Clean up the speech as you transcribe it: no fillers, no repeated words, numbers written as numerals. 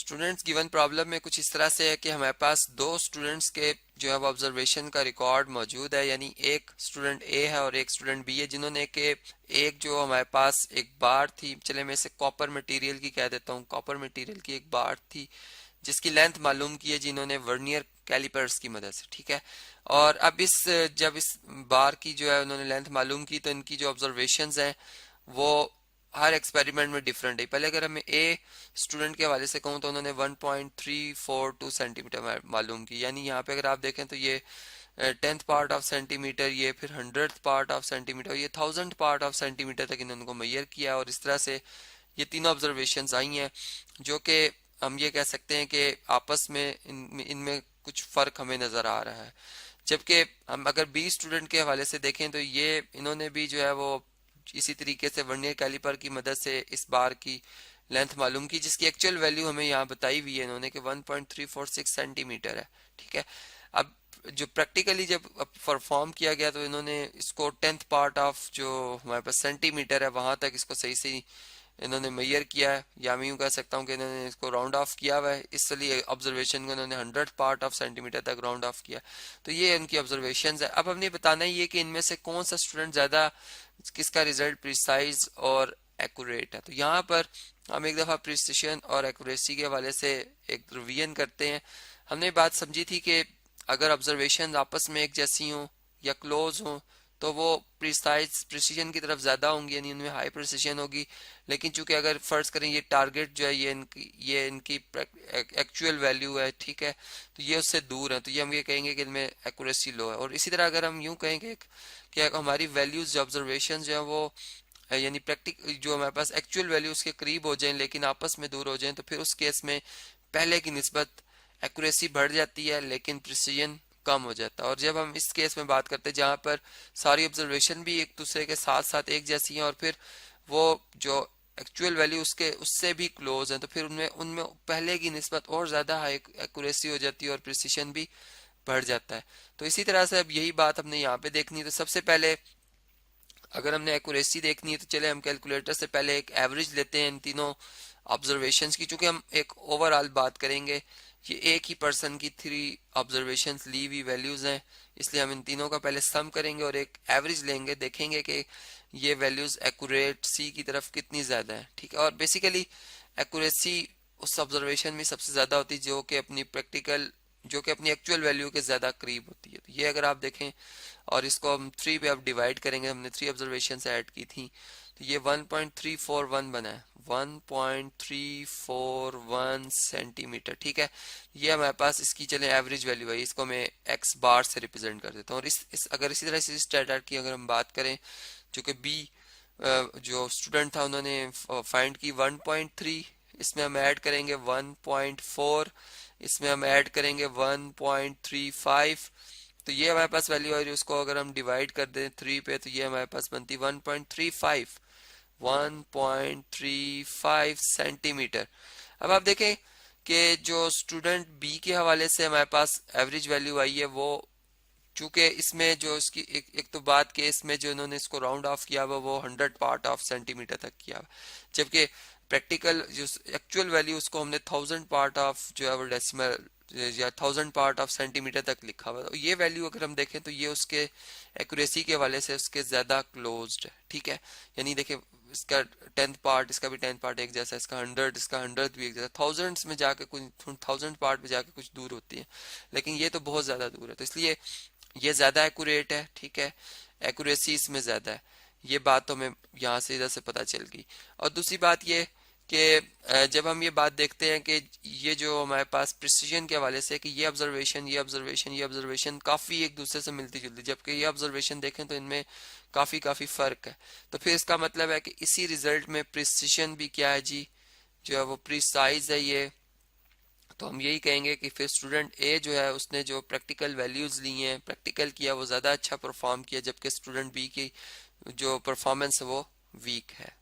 Students given problem में कुछ इस तरह से है कि हमारे पास दो स्टूडेंट्स के जो है वो ऑब्जर्वेशन का रिकॉर्ड मौजूद है, यानी एक स्टूडेंट ए है और एक स्टूडेंट बी है, जिन्होंने के एक जो हमारे पास एक बार थी, चले मैं इसे कॉपर मटेरियल की कह देता हूँ, कॉपर मटेरियल की एक बार थी जिसकी लेंथ मालूम की है जिन्होंने वर्नियर कैलिपर्स की मदद से, ठीक है। और अब जब इस बार की जो है उन्होंने लेंथ मालूम की तो इनकी जो ऑब्जर्वेशंस हैं वो हर एक्सपेरिमेंट में डिफरेंट है। पहले अगर हमें ए स्टूडेंट के हवाले से कहूँ तो उन्होंने 1.342 सेंटीमीटर मालूम की, यानी यहाँ पे अगर आप देखें तो ये 10th पार्ट ऑफ सेंटीमीटर, ये फिर 100th पार्ट ऑफ सेंटीमीटर, ये 1000th पार्ट ऑफ सेंटीमीटर तक इन्होंने को मैयर किया। और इस तरह से ये तीनों ऑब्जर्वेशंस आई हैं जो कि हम ये कह सकते हैं कि आपस में इनमें कुछ फर्क हमें नजर आ रहा है। जबकि हम अगर बी स्टूडेंट के हवाले से देखें तो ये इन्होंने भी जो है वो इसी तरीके से वर्नियर कैलिपर की मदद से इस बार की लेंथ मालूम की, जिसकी एक्चुअल वैल्यू हमें यहाँ बताई हुई है इन्होंने कि 1.346 सेंटीमीटर है, ठीक है। अब जो प्रैक्टिकली जब परफॉर्म किया गया तो इन्होंने इसको 10th पार्ट ऑफ जो हमारे पास सेंटीमीटर है वहां तक इसको सही से इन्होंने मेजर किया है, या मैं यूँ कह सकता हूँ कि इन्होंने इसको राउंड ऑफ किया हुआ है, इसलिए ऑब्जर्वेशन को इन्होंने 100 पार्ट ऑफ सेंटीमीटर तक राउंड ऑफ किया। तो ये उनकी ऑब्जर्वेशन है। अब हमने बताना ही है कि इनमें से कौन सा स्टूडेंट ज़्यादा, किसका रिजल्ट प्रिसाइज और एक्यूरेट है। तो यहाँ पर हम एक दफ़ा प्रिसिशन और एक्यूरेसी के हवाले से एक रिवीजन करते हैं। हमने बात समझी थी कि अगर ऑब्जर्वेशन आपस में एक जैसी हों या क्लोज हों तो वो प्रिसीजन की तरफ ज़्यादा होंगी, यानी इनमें हाई प्रिसीजन होगी। लेकिन चूंकि अगर फर्ज करें ये टारगेट जो है ये इनकी एक्चुअल वैल्यू है, ठीक है, तो ये उससे दूर है, तो ये हम ये कहेंगे कि इनमें एक्यूरेसी लो है। और इसी तरह अगर हम यूं कहेंगे कि हमारी वैल्यूज जो ऑब्जर्वेशन जो है वो यानी प्रैक्टिक जो हमारे पास एक्चुअल वैल्यू उसके करीब हो जाए लेकिन आपस में दूर हो जाए, तो फिर उस केस में पहले की निस्बत एक्यूरेसी बढ़ जाती है लेकिन प्रिसीजन कम हो जाता है। और जब हम इस केस में बात करते हैं जहाँ पर सारी ऑब्जर्वेशन भी एक दूसरे के साथ साथ एक जैसी हैं और फिर वो जो एक्चुअल वैल्यू उसके उससे भी क्लोज है, तो फिर उनमें उनमें पहले की निस्बत और ज़्यादा हाई एक्यूरेसी हो जाती है और प्रिसीजन भी बढ़ जाता है। तो इसी तरह से अब यही बात हमने यहाँ पे देखनी है। तो सबसे पहले अगर हमने एक्यूरेसी देखनी है तो चले हम कैलकुलेटर से पहले एक एवरेज लेते हैं इन तीनों ऑब्जर्वेशंस की। चूंकि हम एक ओवरऑल बात करेंगे, ये एक ही पर्सन की 3 ऑब्जर्वेशंस ली हुई वैल्यूज हैं, इसलिए हम इन तीनों का पहले सम करेंगे और एक एवरेज लेंगे, देखेंगे कि ये वैल्यूज एक्यूरेट सी की तरफ कितनी ज्यादा है, ठीक है। और बेसिकली एक्यूरेसी उस ऑब्जर्वेशन में सबसे ज्यादा होती है जो कि अपनी एक्चुअल वैल्यू के ज्यादा करीब होती है। तो ये अगर आप देखें और इसको हम 3 पे अब डिवाइड करेंगे, हमने 3 ऑब्जर्वेशन ऐड की थी, तो ये 1.341 बना है, 1.341 सेंटीमीटर, ठीक है। ये हमारे पास इसकी चले एवरेज वैल्यू है, इसको मैं एक्स बार से रिप्रेजेंट कर देता हूँ। और अगर इसी तरह से इस डाटा की अगर हम बात करें, जो कि बी जो स्टूडेंट था उन्होंने फाइंड की 1.3, इसमें हम ऐड करेंगे 1.4, इसमें हम ऐड करेंगे 1.35, तो ये हमारे पास वैल्यू आ रही है। उसको अगर हम डिवाइड कर दें 3 पे तो ये हमारे पास बनती 1.35 सेंटीमीटर। अब आप देखें कि जो स्टूडेंट बी के हवाले से हमारे पास एवरेज वैल्यू आई है वो, चूंकि इसमें जो इसकी एक तो बात कि इसमें जो इन्होंने इसको राउंड ऑफ किया हुआ वो 100 पार्ट ऑफ सेंटीमीटर तक किया हुआ, जबकि प्रैक्टिकल जो एक्चुअल वैल्यू उसको हमने 1000 पार्ट ऑफ जो है वो डेसिमल या 1000 पार्ट ऑफ सेंटीमीटर तक लिखा हुआ। तो ये वैल्यू अगर हम देखें तो ये उसके एक्यूरेसी के हवाले से उसके ज्यादा क्लोज्ड है, ठीक है। यानी देखें इसका 10th पार्ट, इसका भी 10th पार्ट एक जैसा, इसका 100, इसका 100th भी एक जैसा, थाउजेंड्स में जाके कुछ 1000 पार्ट में जाके कुछ दूर होती है, लेकिन ये तो बहुत ज्यादा दूर है, तो इसलिए ये ज्यादा एक्यूरेट है, ठीक है, एक्यूरेसी इसमें ज्यादा है। ये बात तो हमें यहाँ से इधर से पता चल गई। और दूसरी बात ये कि जब हम ये बात देखते हैं कि ये जो हमारे पास प्रिसीजन के हवाले से कि ये ऑब्जर्वेशन काफी एक दूसरे से मिलती जुलती, जबकि ये ऑब्जर्वेशन देखें तो इनमें काफी फर्क है। तो फिर इसका मतलब है कि इसी रिजल्ट में प्रिसीजन भी क्या है जी, जो है वो प्रिसाइज है ये। तो हम यही कहेंगे कि फिर स्टूडेंट ए जो है उसने जो प्रैक्टिकल वैल्यूज ली हैं, प्रैक्टिकल किया, वो ज़्यादा अच्छा परफॉर्म किया, जबकि स्टूडेंट बी की जो परफॉर्मेंस है वो वीक है।